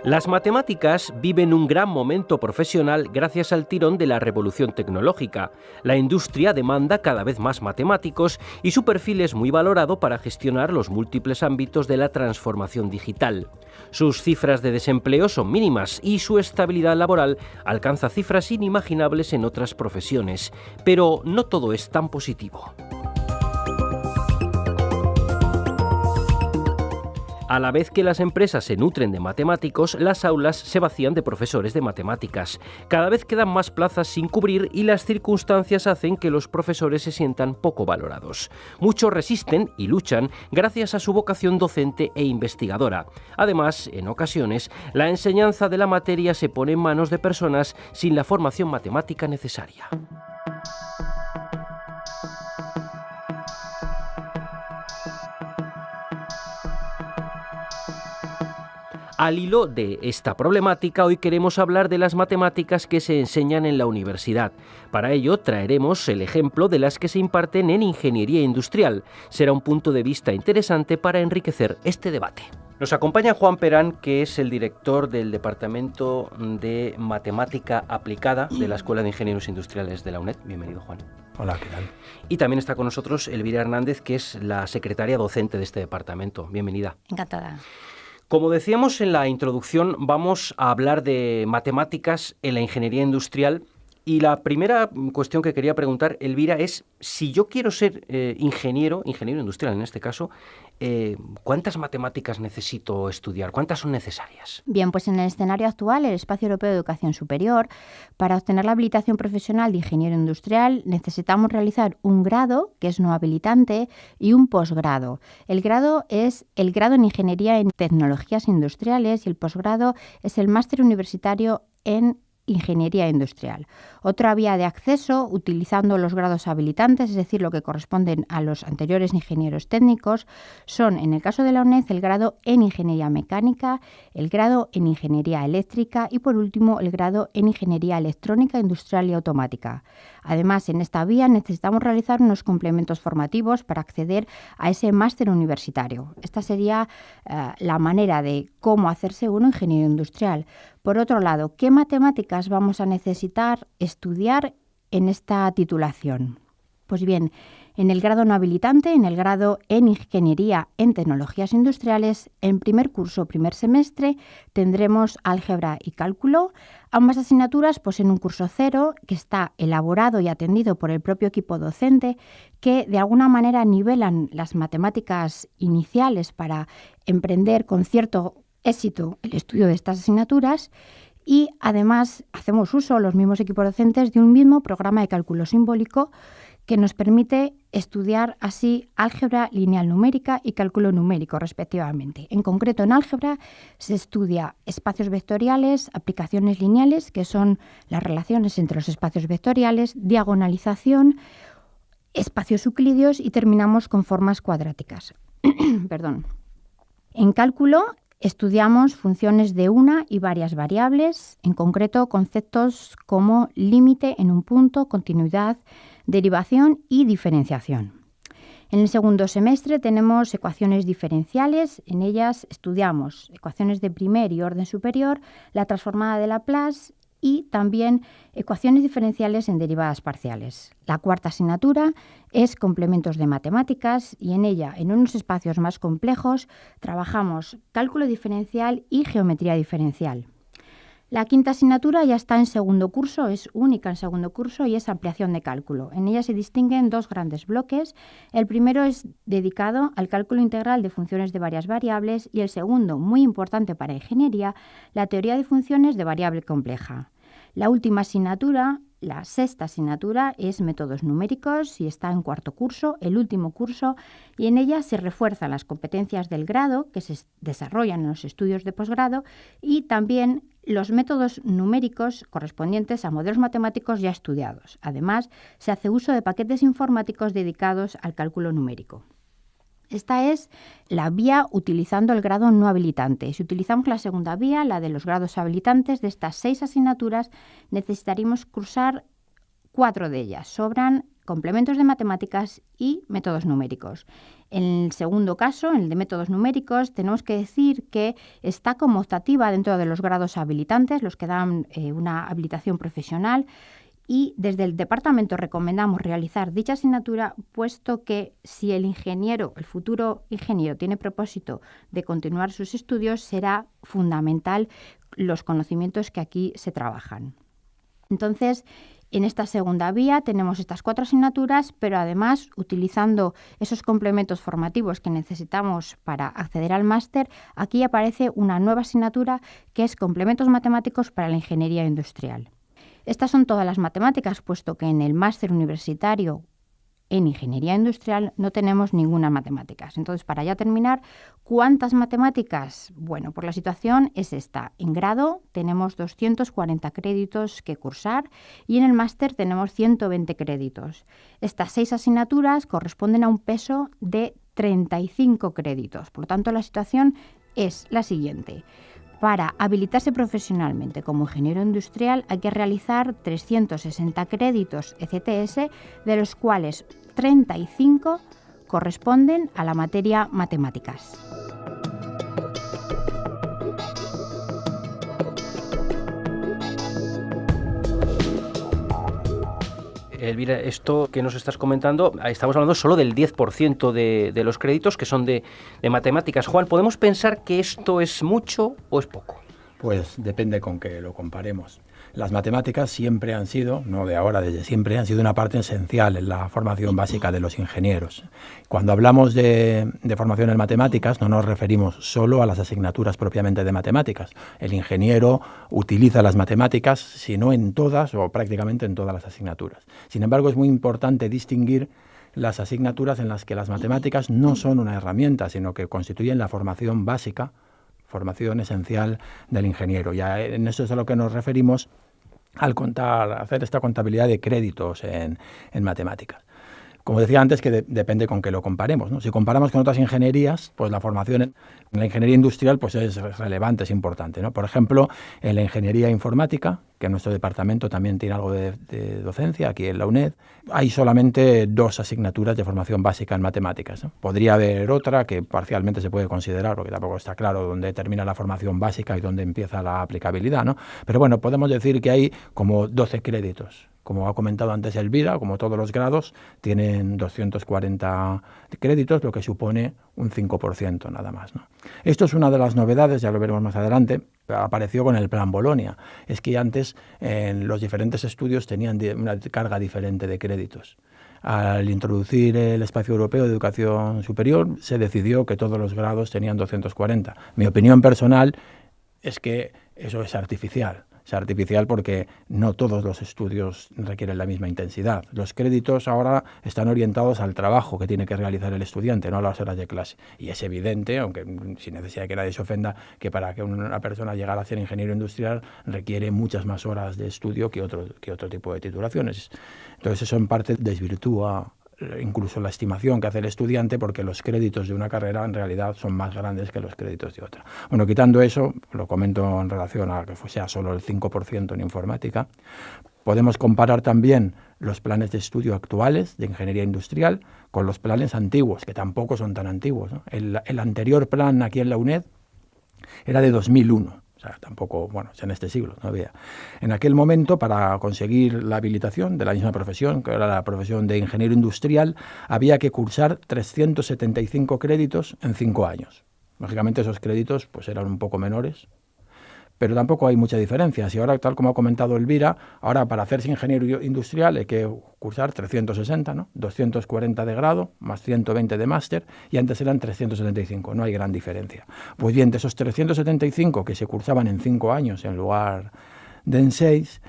Las matemáticas viven un gran momento profesional gracias al tirón de la revolución tecnológica. La industria demanda cada vez más matemáticos y su perfil es muy valorado para gestionar los múltiples ámbitos de la transformación digital. Sus cifras de desempleo son mínimas y su estabilidad laboral alcanza cifras inimaginables en otras profesiones. Pero no todo es tan positivo. A la vez que las empresas se nutren de matemáticos, las aulas se vacían de profesores de matemáticas. Cada vez quedan más plazas sin cubrir y las circunstancias hacen que los profesores se sientan poco valorados. Muchos resisten y luchan gracias a su vocación docente e investigadora. Además, en ocasiones, la enseñanza de la materia se pone en manos de personas sin la formación matemática necesaria. Al hilo de esta problemática, hoy queremos hablar de las matemáticas que se enseñan en la universidad. Para ello, traeremos el ejemplo de las que se imparten en ingeniería industrial. Será un punto de vista interesante para enriquecer este debate. Nos acompaña Juan Perán, que es el director del Departamento de Matemática Aplicada de la Escuela de Ingenieros Industriales de la UNED. Bienvenido, Juan. Hola, ¿qué tal? Y también está con nosotros Elvira Hernández, que es la secretaria docente de este departamento. Bienvenida. Encantada. Como decíamos en la introducción, vamos a hablar de matemáticas en la ingeniería industrial y la primera cuestión que quería preguntar, Elvira, es si yo quiero ser ingeniero industrial en este caso, ¿cuántas matemáticas necesito estudiar? ¿Cuántas son necesarias? Bien, pues en el escenario actual, el Espacio Europeo de Educación Superior, para obtener la habilitación profesional de ingeniero industrial necesitamos realizar un grado, que es no habilitante, y un posgrado. El grado es el grado en Ingeniería en Tecnologías Industriales y el posgrado es el máster universitario en Ingeniería Industrial. Otra vía de acceso, utilizando los grados habilitantes, es decir, lo que corresponden a los anteriores ingenieros técnicos, son, en el caso de la UNED, el grado en Ingeniería Mecánica, el grado en Ingeniería Eléctrica y, por último, el grado en Ingeniería Electrónica, Industrial y Automática. Además, en esta vía necesitamos realizar unos complementos formativos para acceder a ese máster universitario. Esta sería la manera de cómo hacerse uno ingeniero industrial. Por otro lado, ¿qué matemáticas vamos a necesitar estudiar en esta titulación? Pues bien, en el grado no habilitante, en el grado en Ingeniería en Tecnologías Industriales, en primer curso, primer semestre, tendremos álgebra y cálculo. Ambas asignaturas poseen un curso cero que está elaborado y atendido por el propio equipo docente, que de alguna manera nivelan las matemáticas iniciales para emprender con cierto éxito el estudio de estas asignaturas y además hacemos uso, los mismos equipos docentes, de un mismo programa de cálculo simbólico que nos permite estudiar así álgebra lineal numérica y cálculo numérico, respectivamente. En concreto, en álgebra se estudia espacios vectoriales, aplicaciones lineales, que son las relaciones entre los espacios vectoriales, diagonalización, espacios euclidios y terminamos con formas cuadráticas. Perdón. En cálculo estudiamos funciones de una y varias variables, en concreto conceptos como límite en un punto, continuidad, derivación y diferenciación. En el segundo semestre tenemos ecuaciones diferenciales. En ellas estudiamos ecuaciones de primer y orden superior, la transformada de Laplace y también ecuaciones diferenciales en derivadas parciales. La cuarta asignatura es complementos de matemáticas y en ella, en unos espacios más complejos, trabajamos cálculo diferencial y geometría diferencial. La quinta asignatura ya está en segundo curso, es única en segundo curso y es ampliación de cálculo. En ella se distinguen dos grandes bloques. El primero es dedicado al cálculo integral de funciones de varias variables y el segundo, muy importante para ingeniería, la teoría de funciones de variable compleja. La última asignatura, la sexta asignatura, es métodos numéricos y está en cuarto curso, el último curso, y en ella se refuerzan las competencias del grado que se desarrollan en los estudios de posgrado y también los métodos numéricos correspondientes a modelos matemáticos ya estudiados. Además, se hace uso de paquetes informáticos dedicados al cálculo numérico. Esta es la vía utilizando el grado no habilitante. Si utilizamos la segunda vía, la de los grados habilitantes, de estas 6 asignaturas necesitaríamos cursar 4 de ellas. Sobran complementos de matemáticas y métodos numéricos. En el segundo caso, en el de métodos numéricos, tenemos que decir que está como optativa dentro de los grados habilitantes, los que dan una habilitación profesional, y desde el departamento recomendamos realizar dicha asignatura, puesto que si el futuro ingeniero, tiene propósito de continuar sus estudios, será fundamental los conocimientos que aquí se trabajan. Entonces, en esta segunda vía tenemos estas 4 asignaturas, pero además, utilizando esos complementos formativos que necesitamos para acceder al máster, aquí aparece una nueva asignatura que es complementos matemáticos para la ingeniería industrial. Estas son todas las matemáticas, puesto que en el máster universitario en ingeniería industrial no tenemos ninguna matemáticas. Entonces, para ya terminar, ¿cuántas matemáticas? Bueno, pues la situación es esta. En grado tenemos 240 créditos que cursar y en el máster tenemos 120 créditos. Estas 6 asignaturas corresponden a un peso de 35 créditos. Por lo tanto, la situación es la siguiente. Para habilitarse profesionalmente como ingeniero industrial hay que realizar 360 créditos ECTS, de los cuales 35 corresponden a la materia matemáticas. Elvira, esto que nos estás comentando, estamos hablando solo del 10% de los créditos que son de matemáticas. Juan, ¿podemos pensar que esto es mucho o es poco? Pues depende con qué lo comparemos. Las matemáticas siempre han sido, no de ahora, desde siempre, han sido una parte esencial en la formación básica de los ingenieros. Cuando hablamos de formación en matemáticas, no nos referimos solo a las asignaturas propiamente de matemáticas. El ingeniero utiliza las matemáticas, si no en todas o prácticamente en todas las asignaturas. Sin embargo, es muy importante distinguir las asignaturas en las que las matemáticas no son una herramienta, sino que constituyen la formación básica, formación esencial del ingeniero. Ya en eso es a lo que nos referimos al hacer esta contabilidad de créditos en matemáticas. Como decía antes, que depende con qué lo comparemos, ¿no? Si comparamos con otras ingenierías, pues la formación en la ingeniería industrial pues es relevante, es importante, ¿no? Por ejemplo, en la ingeniería informática, que en nuestro departamento también tiene algo de docencia, aquí en la UNED, hay solamente 2 asignaturas de formación básica en matemáticas, ¿no? Podría haber otra que parcialmente se puede considerar, porque tampoco está claro dónde termina la formación básica y dónde empieza la aplicabilidad, ¿no? Pero bueno, podemos decir que hay como 12 créditos. Como ha comentado antes Elvira, como todos los grados, tienen 240 créditos, lo que supone un 5% nada más, ¿no? Esto es una de las novedades, ya lo veremos más adelante, apareció con el Plan Bolonia. Es que antes en los diferentes estudios tenían una carga diferente de créditos. Al introducir el Espacio Europeo de Educación Superior, se decidió que todos los grados tenían 240. Mi opinión personal es que eso es artificial. Es artificial porque no todos los estudios requieren la misma intensidad. Los créditos ahora están orientados al trabajo que tiene que realizar el estudiante, no a las horas de clase. Y es evidente, aunque sin necesidad de que nadie se ofenda, que para que una persona llegue a ser ingeniero industrial requiere muchas más horas de estudio que otro tipo de titulaciones. Entonces eso en parte desvirtúa incluso la estimación que hace el estudiante, porque los créditos de una carrera en realidad son más grandes que los créditos de otra. Bueno, quitando eso, lo comento en relación a que sea solo el 5% en informática, podemos comparar también los planes de estudio actuales de ingeniería industrial con los planes antiguos, que tampoco son tan antiguos, ¿no? El anterior plan aquí en la UNED era de 2001. O sea, tampoco, bueno, en este siglo no había. En aquel momento, para conseguir la habilitación de la misma profesión, que era la profesión de ingeniero industrial, había que cursar 375 créditos en 5 años. Lógicamente esos créditos pues eran un poco menores, pero tampoco hay mucha diferencia. Si ahora, tal como ha comentado Elvira, ahora para hacerse ingeniero industrial hay que cursar 360, ¿no? 240 de grado, más 120 de máster, y antes eran 375, no hay gran diferencia. Pues bien, de esos 375 que se cursaban en 5 años en lugar de en 6,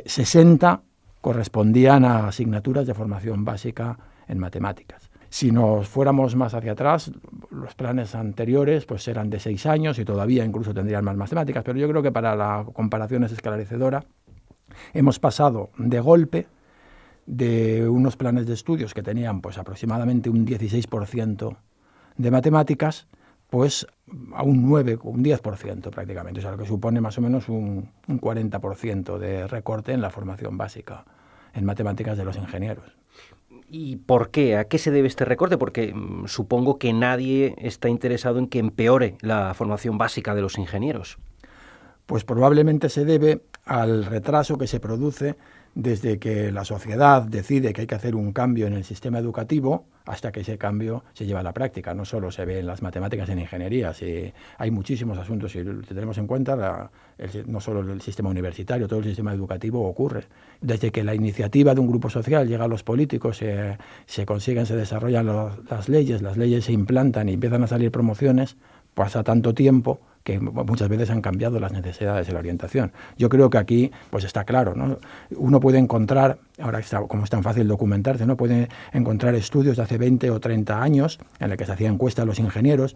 60 correspondían a asignaturas de formación básica en matemáticas. Si nos fuéramos más hacia atrás, los planes anteriores pues eran de 6 años y todavía incluso tendrían más matemáticas, pero yo creo que para la comparación es esclarecedora. Hemos pasado de golpe de unos planes de estudios que tenían pues aproximadamente un 16% de matemáticas, pues a un 9, un 10% prácticamente, o sea, lo que supone más o menos un 40% de recorte en la formación básica en matemáticas de los ingenieros. ¿Y por qué? ¿A qué se debe este recorte? Porque supongo que nadie está interesado en que empeore la formación básica de los ingenieros. Pues probablemente se debe al retraso que se produce desde que la sociedad decide que hay que hacer un cambio en el sistema educativo hasta que ese cambio se lleva a la práctica. No solo se ve en las matemáticas y en ingeniería, hay muchísimos asuntos. Si tenemos en cuenta no solo el sistema universitario, todo el sistema educativo ocurre. Desde que la iniciativa de un grupo social llega a los políticos, se consiguen, se desarrollan las leyes se implantan y empiezan a salir promociones, pasa tanto tiempo que muchas veces han cambiado las necesidades de la orientación. Yo creo que aquí pues está claro, ¿no? Uno puede encontrar, ahora como es tan fácil documentarse, ¿no? Puede encontrar estudios de hace 20 o 30 años en los que se hacía encuesta a los ingenieros.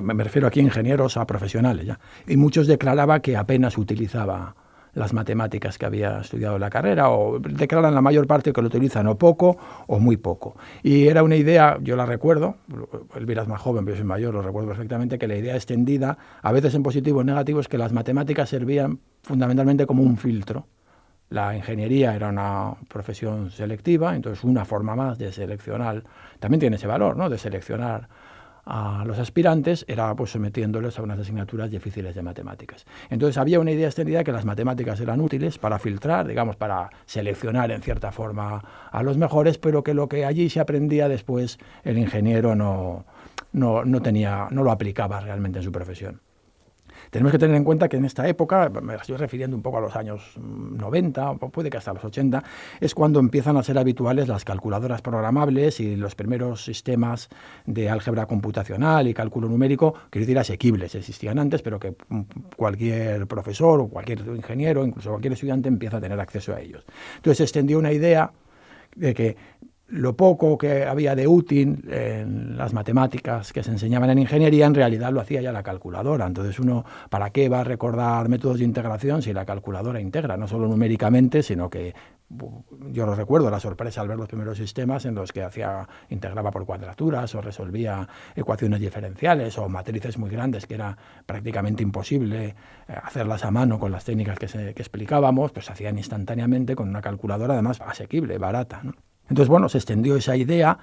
Me refiero aquí a ingenieros, a profesionales ya. Y muchos declaraban que apenas utilizaba las matemáticas que había estudiado en la carrera, o declaran la mayor parte que lo utilizan o poco o muy poco. Y era una idea, yo la recuerdo, Elvira es más joven, pero yo soy mayor, lo recuerdo perfectamente, que la idea extendida, a veces en positivo o en negativo, es que las matemáticas servían fundamentalmente como un filtro. La ingeniería era una profesión selectiva, entonces una forma más de seleccionar, también tiene ese valor, ¿no?, de seleccionar a los aspirantes, era pues sometiéndoles a unas asignaturas difíciles de matemáticas. Entonces había una idea extendida que las matemáticas eran útiles para filtrar, digamos, para seleccionar en cierta forma a los mejores, pero que lo que allí se aprendía después el ingeniero no lo aplicaba realmente en su profesión. Tenemos que tener en cuenta que en esta época, me estoy refiriendo un poco a los años 90, o puede que hasta los 80, es cuando empiezan a ser habituales las calculadoras programables y los primeros sistemas de álgebra computacional y cálculo numérico, quiero decir, asequibles. Existían antes, pero que cualquier profesor o cualquier ingeniero, incluso cualquier estudiante, empieza a tener acceso a ellos. Entonces se extendió una idea de que lo poco que había de útil en las matemáticas que se enseñaban en ingeniería, en realidad lo hacía ya la calculadora. Entonces uno, ¿para qué va a recordar métodos de integración si la calculadora integra? No solo numéricamente, sino que, yo lo recuerdo, la sorpresa al ver los primeros sistemas en los que integraba por cuadraturas o resolvía ecuaciones diferenciales o matrices muy grandes que era prácticamente imposible hacerlas a mano con las técnicas que explicábamos, pues se hacían instantáneamente con una calculadora además asequible, barata, ¿no? Entonces, bueno, se extendió esa idea.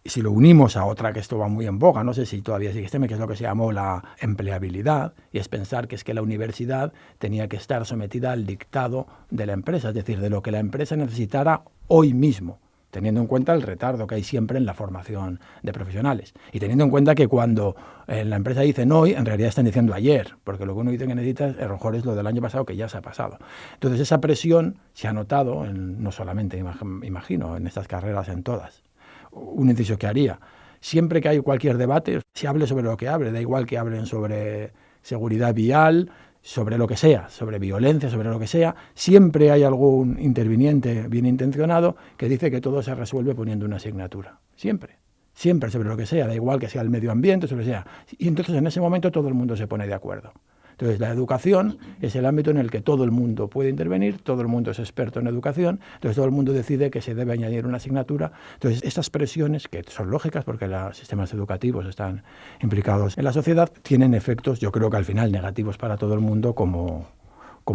Si lo unimos a otra que esto va muy en boga, no sé si todavía sigue que es lo que se llamó la empleabilidad, y es pensar que es que la universidad tenía que estar sometida al dictado de la empresa, es decir, de lo que la empresa necesitara hoy mismo, teniendo en cuenta el retardo que hay siempre en la formación de profesionales. Y teniendo en cuenta que cuando la empresa dice hoy, en realidad están diciendo ayer, porque lo que uno dice que necesita a lo mejor es lo del año pasado que ya se ha pasado. Entonces esa presión se ha notado, no solamente, imagino, en estas carreras, en todas. Un inciso que haría, siempre que hay cualquier debate, se hable sobre lo que hable, da igual que hablen sobre seguridad vial, sobre lo que sea, sobre violencia, sobre lo que sea, siempre hay algún interviniente bien intencionado que dice que todo se resuelve poniendo una asignatura. Siempre sobre lo que sea, da igual que sea el medio ambiente, sobre lo que sea. Y entonces en ese momento todo el mundo se pone de acuerdo. Entonces la educación es el ámbito en el que todo el mundo puede intervenir, todo el mundo es experto en educación, entonces todo el mundo decide que se debe añadir una asignatura. Entonces estas presiones, que son lógicas porque los sistemas educativos están implicados en la sociedad, tienen efectos, yo creo que al final negativos para todo el mundo, como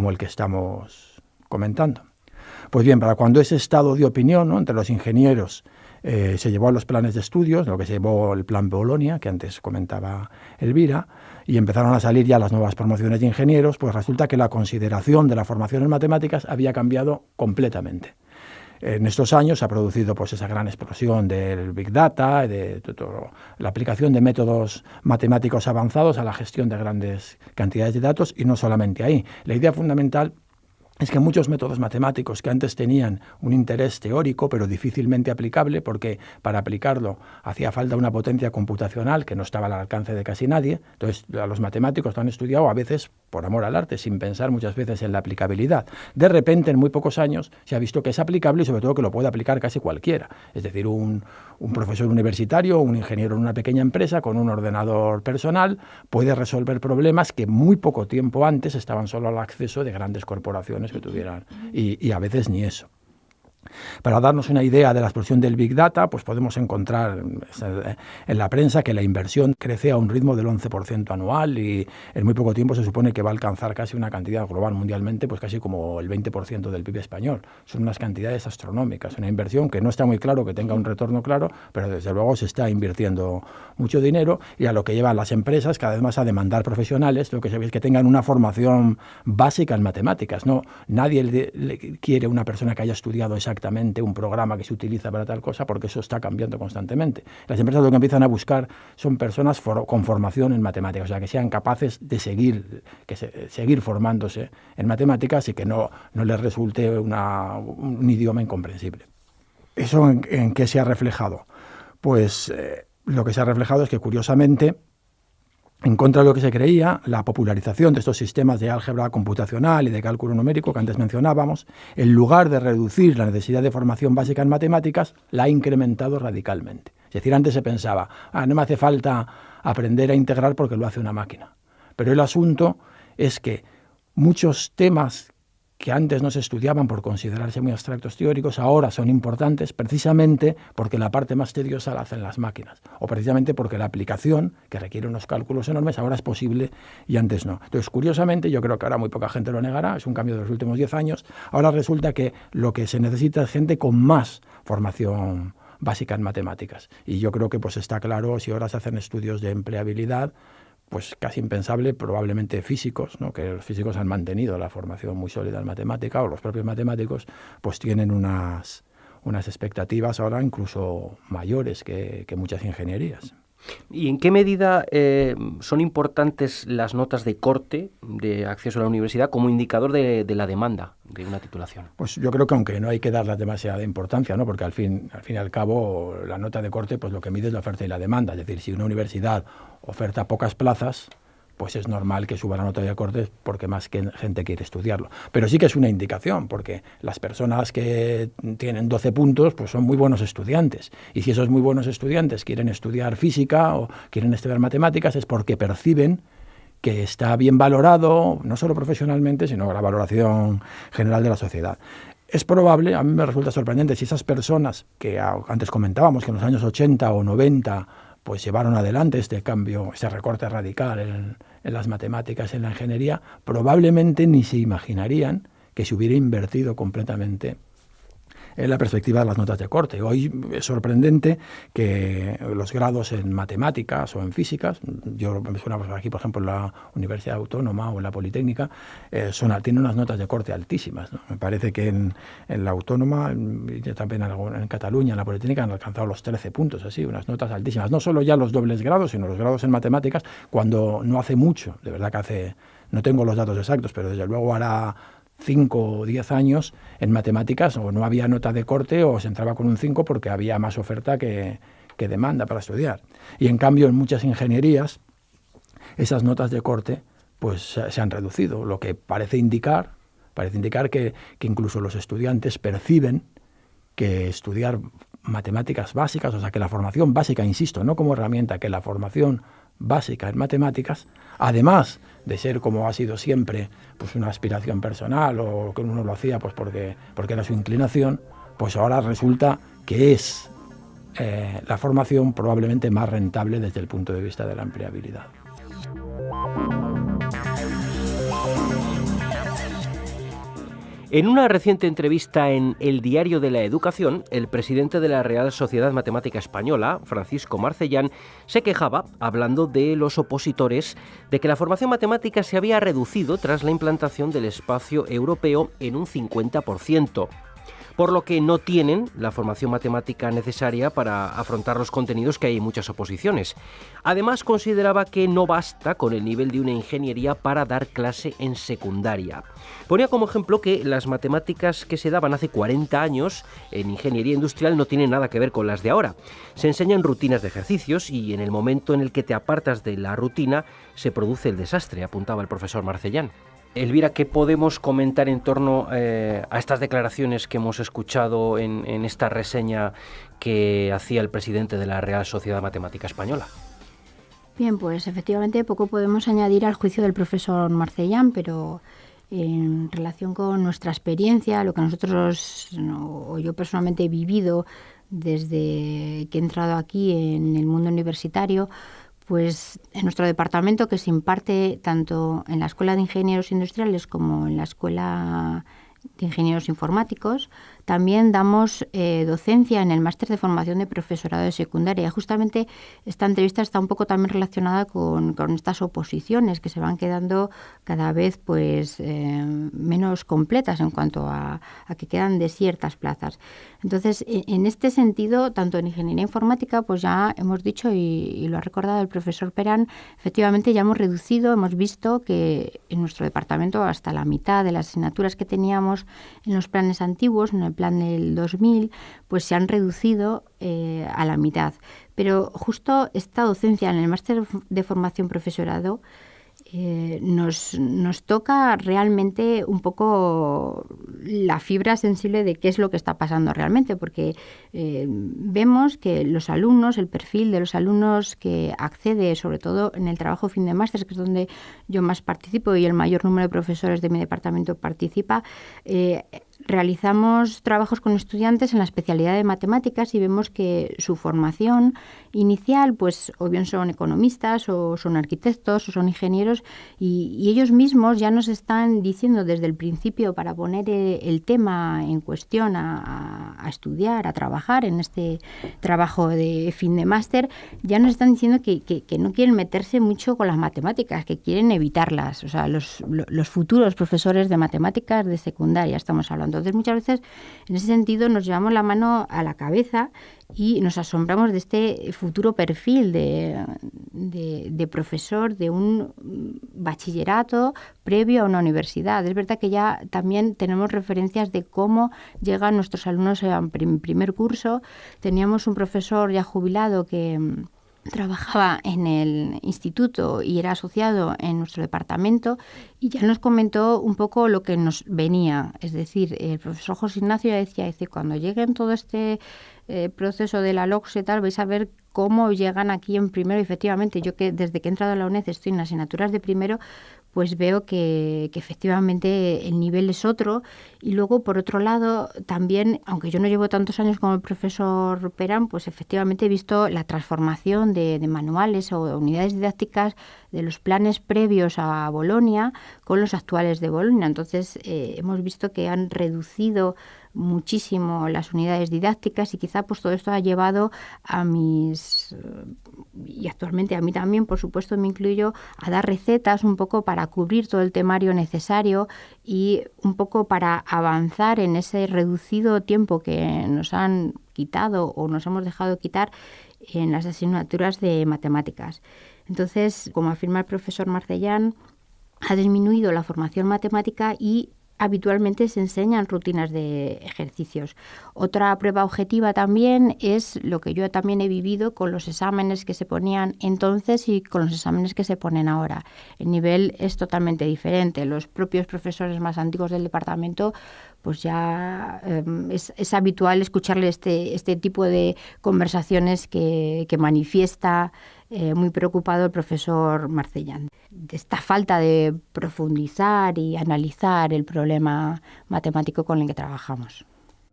el que estamos comentando. Pues bien, para cuando ese estado de opinión, ¿no?, entre los ingenieros se llevó a los planes de estudios, lo que se llevó el plan Bolonia, que antes comentaba Elvira, y empezaron a salir ya las nuevas promociones de ingenieros, pues resulta que la consideración de la formación en matemáticas había cambiado completamente. En estos años se ha producido pues esa gran explosión del Big Data, de la aplicación de métodos matemáticos avanzados a la gestión de grandes cantidades de datos, y no solamente ahí. La idea fundamental es que muchos métodos matemáticos que antes tenían un interés teórico pero difícilmente aplicable, porque para aplicarlo hacía falta una potencia computacional que no estaba al alcance de casi nadie, entonces los matemáticos lo han estudiado a veces por amor al arte, sin pensar muchas veces en la aplicabilidad. De repente, en muy pocos años, se ha visto que es aplicable y sobre todo que lo puede aplicar casi cualquiera. Es decir, un profesor universitario, un ingeniero en una pequeña empresa con un ordenador personal puede resolver problemas que muy poco tiempo antes estaban solo al acceso de grandes corporaciones que tuvieran, y a veces ni eso. Para darnos una idea de la explosión del Big Data, pues podemos encontrar en la prensa que la inversión crece a un ritmo del 11% anual y en muy poco tiempo se supone que va a alcanzar casi una cantidad global mundialmente, pues casi como el 20% del PIB español. Son unas cantidades astronómicas, una inversión que no está muy claro que tenga un retorno claro, pero desde luego se está invirtiendo mucho dinero y a lo que llevan las empresas cada vez más a demandar profesionales, lo que se ve es que tengan una formación básica en matemáticas. No, nadie le quiere una persona que haya estudiado exactamente un programa que se utiliza para tal cosa, porque eso está cambiando constantemente. Las empresas lo que empiezan a buscar son personas con formación en matemáticas, o sea, que sean capaces de seguir formándose en matemáticas y que no les resulte un idioma incomprensible. ¿Eso en qué se ha reflejado? Pues lo que se ha reflejado es que, curiosamente, en contra de lo que se creía, la popularización de estos sistemas de álgebra computacional y de cálculo numérico que antes mencionábamos, en lugar de reducir la necesidad de formación básica en matemáticas, la ha incrementado radicalmente. Es decir, antes se pensaba, no me hace falta aprender a integrar porque lo hace una máquina. Pero el asunto es que muchos temas que antes no se estudiaban por considerarse muy abstractos teóricos, ahora son importantes precisamente porque la parte más tediosa la hacen las máquinas, o precisamente porque la aplicación, que requiere unos cálculos enormes, ahora es posible y antes no. Entonces, curiosamente, yo creo que ahora muy poca gente lo negará, es un cambio de los últimos 10 años, ahora resulta que lo que se necesita es gente con más formación básica en matemáticas. Y yo creo que pues está claro, si ahora se hacen estudios de empleabilidad, pues casi impensable, probablemente físicos, ¿no? Que los físicos han mantenido la formación muy sólida en matemática, o los propios matemáticos pues tienen unas expectativas ahora incluso mayores que muchas ingenierías. ¿Y en qué medida son importantes las notas de corte de acceso a la universidad como indicador de la demanda de una titulación? Pues yo creo que aunque no hay que darle demasiada importancia, ¿no? Porque al fin y al cabo la nota de corte pues lo que mide es la oferta y la demanda. Es decir, si una universidad oferta pocas plazas, pues es normal que suba la nota de corte porque más gente quiere estudiarlo. Pero sí que es una indicación, porque las personas que tienen 12 puntos pues son muy buenos estudiantes. Y si esos muy buenos estudiantes quieren estudiar física o quieren estudiar matemáticas, es porque perciben que está bien valorado, no solo profesionalmente, sino la valoración general de la sociedad. Es probable, a mí me resulta sorprendente, si esas personas que antes comentábamos que en los años 80 o 90 pues llevaron adelante este cambio, este recorte radical en las matemáticas, en la ingeniería, probablemente ni se imaginarían que se hubiera invertido completamente en la perspectiva de las notas de corte. Hoy es sorprendente que los grados en matemáticas o en físicas, yo me suena aquí, por ejemplo, en la Universidad Autónoma o en la Politécnica, tienen unas notas de corte altísimas, ¿no? Me parece que en la Autónoma, y también en Cataluña, en la Politécnica, han alcanzado los 13 puntos, así, unas notas altísimas. No solo ya los dobles grados, sino los grados en matemáticas, cuando no hace mucho, de verdad que no tengo los datos exactos, pero desde luego hará 5 o 10 años en matemáticas o no había nota de corte o se entraba con un 5 porque había más oferta que demanda para estudiar. Y en cambio en muchas ingenierías esas notas de corte pues se han reducido, lo que parece indicar que incluso los estudiantes perciben que estudiar matemáticas básicas, o sea que la formación básica, insisto, no como herramienta, que la formación básica en matemáticas, además de ser, como ha sido siempre, pues una aspiración personal o que uno lo hacía pues porque era su inclinación, pues ahora resulta que es la formación probablemente más rentable desde el punto de vista de la empleabilidad. En una reciente entrevista en El Diario de la Educación, el presidente de la Real Sociedad Matemática Española, Francisco Marcellán, se quejaba, hablando de los opositores, de que la formación matemática se había reducido tras la implantación del espacio europeo en un 50%. Por lo que no tienen la formación matemática necesaria para afrontar los contenidos que hay en muchas oposiciones. Además, consideraba que no basta con el nivel de una ingeniería para dar clase en secundaria. Ponía como ejemplo que las matemáticas que se daban hace 40 años en ingeniería industrial no tienen nada que ver con las de ahora. Se enseñan rutinas de ejercicios y en el momento en el que te apartas de la rutina se produce el desastre, apuntaba el profesor Marcellán. Elvira, ¿qué podemos comentar en torno a estas declaraciones que hemos escuchado en esta reseña que hacía el presidente de la Real Sociedad Matemática Española? Bien, pues efectivamente poco podemos añadir al juicio del profesor Marcellán, pero en relación con nuestra experiencia, lo que nosotros o yo personalmente he vivido desde que he entrado aquí en el mundo universitario, pues en nuestro departamento, que se imparte tanto en la Escuela de Ingenieros Industriales como en la Escuela de Ingenieros Informáticos, también damos docencia en el máster de formación de profesorado de secundaria. Justamente esta entrevista está un poco también relacionada con estas oposiciones que se van quedando cada vez pues menos completas en cuanto a que quedan desiertas plazas. Entonces, en este sentido, tanto en ingeniería informática, pues ya hemos dicho y lo ha recordado el profesor Perán, efectivamente ya hemos reducido, hemos visto que en nuestro departamento hasta la mitad de las asignaturas que teníamos en los planes antiguos, en el plan del 2000, pues se han reducido a la mitad. Pero justo esta docencia en el máster de formación profesorado nos toca realmente un poco la fibra sensible de qué es lo que está pasando realmente, porque vemos que los alumnos, el perfil de los alumnos que accede, sobre todo en el trabajo fin de máster, que es donde yo más participo y el mayor número de profesores de mi departamento participa, realizamos trabajos con estudiantes en la especialidad de matemáticas y vemos que su formación inicial, pues o bien son economistas o son arquitectos o son ingenieros y ellos mismos ya nos están diciendo desde el principio, para poner el tema en cuestión a estudiar, a trabajar en este trabajo de fin de máster, ya nos están diciendo que no quieren meterse mucho con las matemáticas, que quieren evitarlas. O sea, los futuros profesores de matemáticas de secundaria estamos hablando. Entonces, muchas veces, en ese sentido, nos llevamos la mano a la cabeza y nos asombramos de este futuro perfil de profesor de un bachillerato previo a una universidad. Es verdad que ya también tenemos referencias de cómo llegan nuestros alumnos en primer curso. Teníamos un profesor ya jubilado que trabajaba en el instituto y era asociado en nuestro departamento y ya nos comentó un poco lo que nos venía. Es decir, el profesor José Ignacio ya decía, cuando lleguen todo este proceso de la LOCSE y tal, vais a ver cómo llegan aquí en primero. Efectivamente, yo que desde que he entrado a la UNED estoy en asignaturas de primero, pues veo que efectivamente el nivel es otro. Y luego, por otro lado, también, aunque yo no llevo tantos años como el profesor Perán, pues efectivamente he visto la transformación de manuales o unidades didácticas de los planes previos a Bolonia con los actuales de Bolonia. Entonces, hemos visto que han reducido muchísimo las unidades didácticas y quizá pues todo esto ha llevado a y actualmente a mí también, por supuesto me incluyo, a dar recetas un poco para cubrir todo el temario necesario y un poco para avanzar en ese reducido tiempo que nos han quitado o nos hemos dejado quitar en las asignaturas de matemáticas. Entonces, como afirma el profesor Marcellán, ha disminuido la formación matemática y habitualmente se enseñan rutinas de ejercicios. Otra prueba objetiva también es lo que yo también he vivido con los exámenes que se ponían entonces y con los exámenes que se ponen ahora. El nivel es totalmente diferente. Los propios profesores más antiguos del departamento, pues ya es habitual escucharle este tipo de conversaciones que manifiesta muy preocupado el profesor Marcellán, de esta falta de profundizar y analizar el problema matemático con el que trabajamos.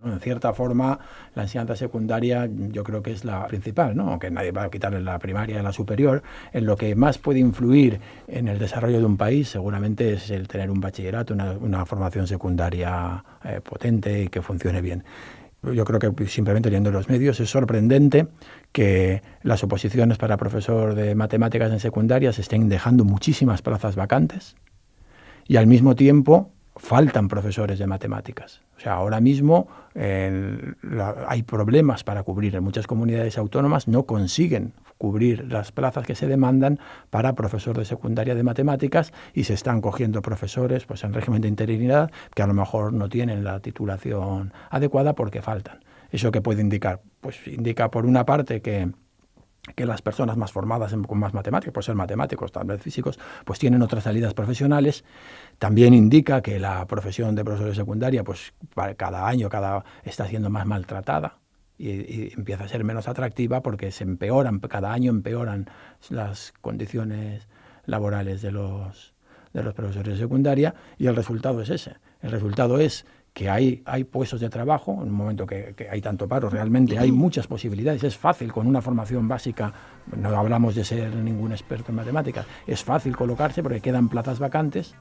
En cierta forma, la enseñanza secundaria yo creo que es la principal, ¿no? Aunque nadie va a quitarle la primaria y la superior. En lo que más puede influir en el desarrollo de un país seguramente es el tener un bachillerato, una formación secundaria potente y que funcione bien. Yo creo que simplemente leyendo los medios es sorprendente que las oposiciones para profesor de matemáticas en secundaria se estén dejando muchísimas plazas vacantes y al mismo tiempo faltan profesores de matemáticas. O sea, ahora mismo hay problemas para cubrir. En muchas comunidades autónomas no consiguen cubrir las plazas que se demandan para profesor de secundaria de matemáticas y se están cogiendo profesores pues en régimen de interinidad que a lo mejor no tienen la titulación adecuada porque faltan. ¿Eso qué puede indicar? Pues indica por una parte que las personas más formadas con más matemáticas, por ser matemáticos, tal vez físicos, pues tienen otras salidas profesionales. También indica que la profesión de profesor de secundaria, pues cada año está siendo más maltratada y empieza a ser menos atractiva porque cada año empeoran las condiciones laborales de los de los profesores de secundaria, y el resultado es ese. El resultado es que hay puestos de trabajo, en un momento que hay tanto paro, realmente hay muchas posibilidades. Es fácil, con una formación básica, no hablamos de ser ningún experto en matemáticas, es fácil colocarse porque quedan plazas vacantes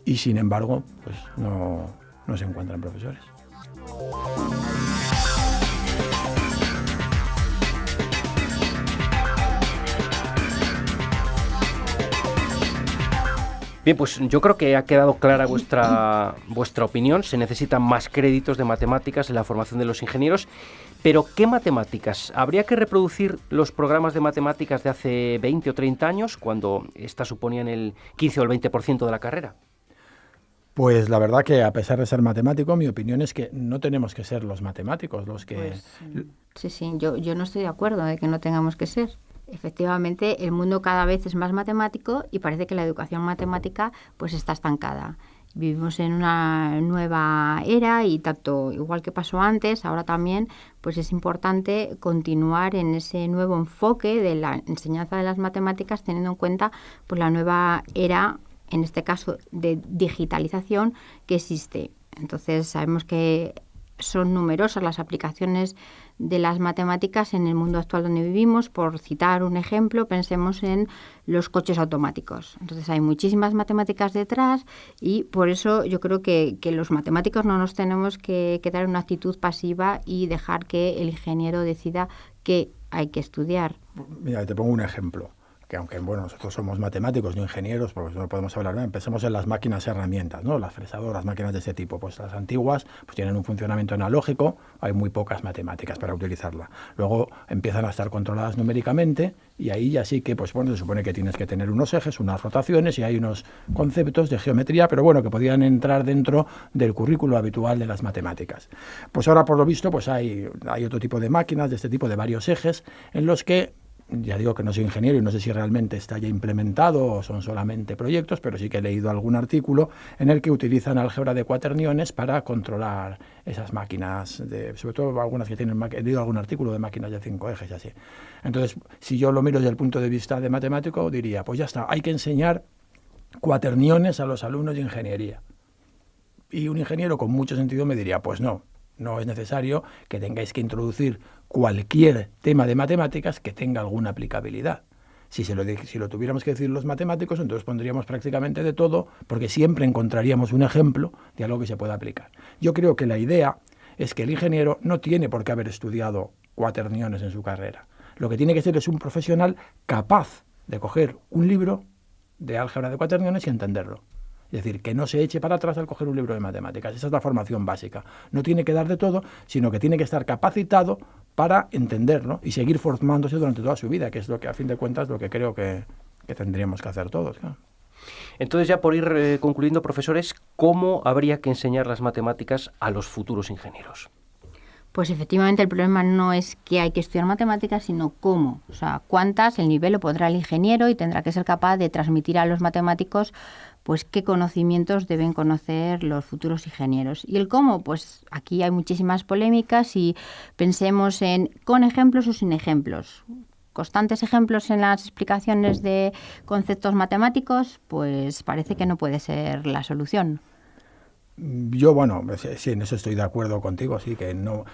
y, sin embargo, pues no se encuentran profesores. Bien, pues yo creo que ha quedado clara vuestra opinión. Se necesitan más créditos de matemáticas en la formación de los ingenieros. Pero, ¿qué matemáticas? ¿Habría que reproducir los programas de matemáticas de hace 20 o 30 años, cuando éstas suponían el 15 o el 20% de la carrera? Pues la verdad que, a pesar de ser matemático, mi opinión es que no tenemos que ser los matemáticos los que... Pues, sí, yo no estoy de acuerdo de que no tengamos que ser. Efectivamente, el mundo cada vez es más matemático y parece que la educación matemática pues está estancada. Vivimos en una nueva era y tanto igual que pasó antes, ahora también pues es importante continuar en ese nuevo enfoque de la enseñanza de las matemáticas, teniendo en cuenta pues la nueva era, en este caso de digitalización, que existe. Entonces sabemos que son numerosas las aplicaciones de las matemáticas en el mundo actual donde vivimos. Por citar un ejemplo, pensemos en los coches automáticos. Entonces hay muchísimas matemáticas detrás y por eso yo creo que los matemáticos no nos tenemos que quedar en una actitud pasiva y dejar que el ingeniero decida qué hay que estudiar. Mira, te pongo un ejemplo. Que aunque nosotros somos matemáticos, no ingenieros, porque no podemos hablar bien, pensemos en las máquinas herramientas, ¿no? Las fresadoras, máquinas de ese tipo. Pues las antiguas pues tienen un funcionamiento analógico, hay muy pocas matemáticas para utilizarla. Luego empiezan a estar controladas numéricamente y ahí ya sí que, se supone que tienes que tener unos ejes, unas rotaciones y hay unos conceptos de geometría, pero que podían entrar dentro del currículo habitual de las matemáticas. Pues ahora, por lo visto, pues hay otro tipo de máquinas de este tipo, de varios ejes, en los que, ya digo que no soy ingeniero y no sé si realmente está ya implementado o son solamente proyectos, pero sí que he leído algún artículo en el que utilizan álgebra de cuaterniones para controlar esas máquinas, sobre todo algunas que tienen, he leído algún artículo de máquinas de 5 ejes y así. Entonces, si yo lo miro desde el punto de vista de matemático, diría, pues ya está, hay que enseñar cuaterniones a los alumnos de ingeniería. Y un ingeniero con mucho sentido me diría, pues no es necesario que tengáis que introducir cualquier tema de matemáticas que tenga alguna aplicabilidad. Si lo tuviéramos que decir los matemáticos, entonces pondríamos prácticamente de todo, porque siempre encontraríamos un ejemplo de algo que se pueda aplicar. Yo creo que la idea es que el ingeniero no tiene por qué haber estudiado cuaterniones en su carrera. Lo que tiene que ser es un profesional capaz de coger un libro de álgebra de cuaterniones y entenderlo. Es decir, que no se eche para atrás al coger un libro de matemáticas. Esa es la formación básica. No tiene que dar de todo, sino que tiene que estar capacitado para entenderlo y seguir formándose durante toda su vida, que es lo que, a fin de cuentas, lo que creo que tendríamos que hacer todos. Claro. Entonces, ya por ir concluyendo, profesores, ¿cómo habría que enseñar las matemáticas a los futuros ingenieros? Pues efectivamente el problema no es que hay que estudiar matemáticas, sino cómo. O sea, cuántas, el nivel lo pondrá el ingeniero y tendrá que ser capaz de transmitir a los matemáticos pues qué conocimientos deben conocer los futuros ingenieros. Y el cómo, pues aquí hay muchísimas polémicas y pensemos en con ejemplos o sin ejemplos. Constantes ejemplos en las explicaciones de conceptos matemáticos, pues parece que no puede ser la solución. Yo, sí, en eso estoy de acuerdo contigo, sí, que no.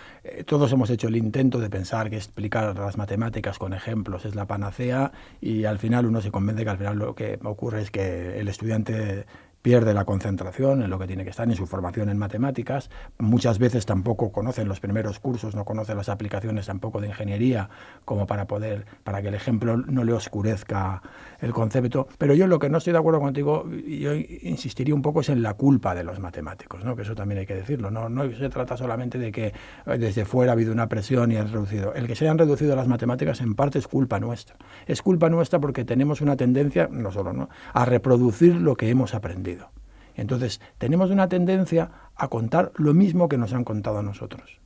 Todos hemos hecho el intento de pensar que explicar las matemáticas con ejemplos es la panacea y al final uno se convence que al final lo que ocurre es que el estudiante pierde la concentración en lo que tiene que estar, en su formación en matemáticas. Muchas veces tampoco conocen los primeros cursos, no conocen las aplicaciones tampoco de ingeniería como para que el ejemplo no le oscurezca el concepto. Pero yo lo que no estoy de acuerdo contigo, yo insistiría un poco es en la culpa de los matemáticos, ¿no? Que eso también hay que decirlo. No se trata solamente de que desde fuera ha habido una presión y han reducido. El que se hayan reducido las matemáticas en parte es culpa nuestra. Es culpa nuestra porque tenemos una tendencia, no solo, ¿no?, a reproducir lo que hemos aprendido. Entonces, tenemos una tendencia a contar lo mismo que nos han contado a nosotros.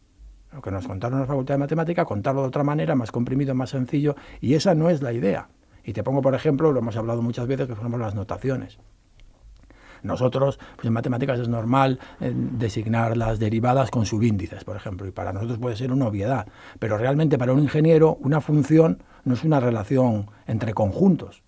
Lo que nos contaron en la Facultad de Matemática, contarlo de otra manera, más comprimido, más sencillo, y esa no es la idea. Y te pongo, por ejemplo, lo hemos hablado muchas veces, por ejemplo, las notaciones. Nosotros, pues en matemáticas es normal designar las derivadas con subíndices, por ejemplo, y para nosotros puede ser una obviedad, pero realmente para un ingeniero una función no es una relación entre conjuntos.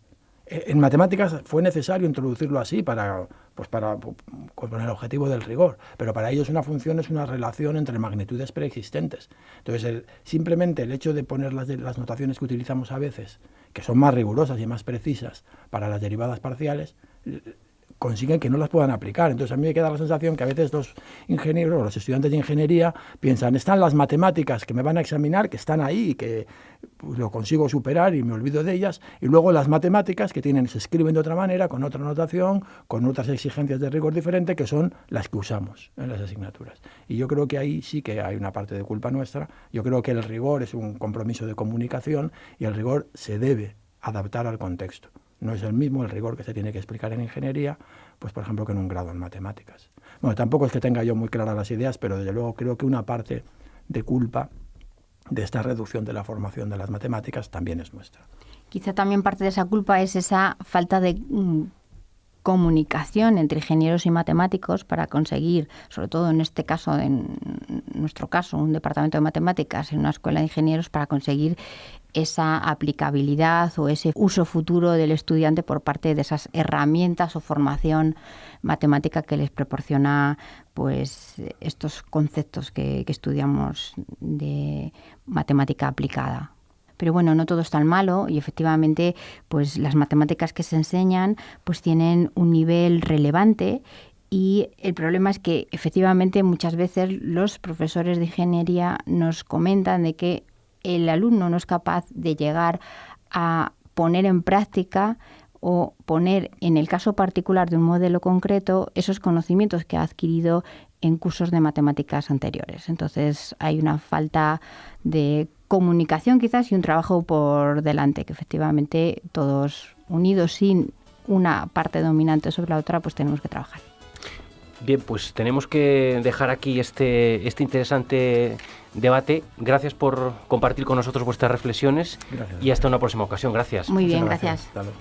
En matemáticas fue necesario introducirlo así con el objetivo del rigor, pero para ellos una función es una relación entre magnitudes preexistentes. Entonces, simplemente el hecho de poner las notaciones que utilizamos a veces, que son más rigurosas y más precisas para las derivadas parciales, consiguen que no las puedan aplicar. Entonces a mí me queda la sensación que a veces los ingenieros o los estudiantes de ingeniería piensan, están las matemáticas que me van a examinar, que están ahí y que pues, lo consigo superar y me olvido de ellas, y luego las matemáticas que se escriben de otra manera, con otra notación, con otras exigencias de rigor diferente, que son las que usamos en las asignaturas. Y yo creo que ahí sí que hay una parte de culpa nuestra. Yo creo que el rigor es un compromiso de comunicación y el rigor se debe adaptar al contexto. No es el mismo el rigor que se tiene que explicar en ingeniería, pues por ejemplo, que en un grado en matemáticas. Bueno, tampoco es que tenga yo muy claras las ideas, pero desde luego creo que una parte de culpa de esta reducción de la formación de las matemáticas también es nuestra. Quizá también parte de esa culpa es esa falta de comunicación entre ingenieros y matemáticos para conseguir, sobre todo en este caso, en nuestro caso, un departamento de matemáticas en una escuela de ingenieros, para conseguir esa aplicabilidad o ese uso futuro del estudiante por parte de esas herramientas o formación matemática que les proporciona pues estos conceptos que estudiamos de matemática aplicada. Pero bueno, no todo es tan malo y efectivamente pues las matemáticas que se enseñan pues tienen un nivel relevante, y el problema es que efectivamente muchas veces los profesores de ingeniería nos comentan de que el alumno no es capaz de llegar a poner en práctica o poner en el caso particular de un modelo concreto esos conocimientos que ha adquirido en cursos de matemáticas anteriores. Entonces hay una falta de comunicación quizás y un trabajo por delante, que efectivamente todos unidos sin una parte dominante sobre la otra pues tenemos que trabajar. Bien, pues tenemos que dejar aquí este interesante debate. Gracias por compartir con nosotros vuestras reflexiones. Gracias. Y hasta una próxima ocasión. Gracias. Muy bien, gracias. Hasta luego.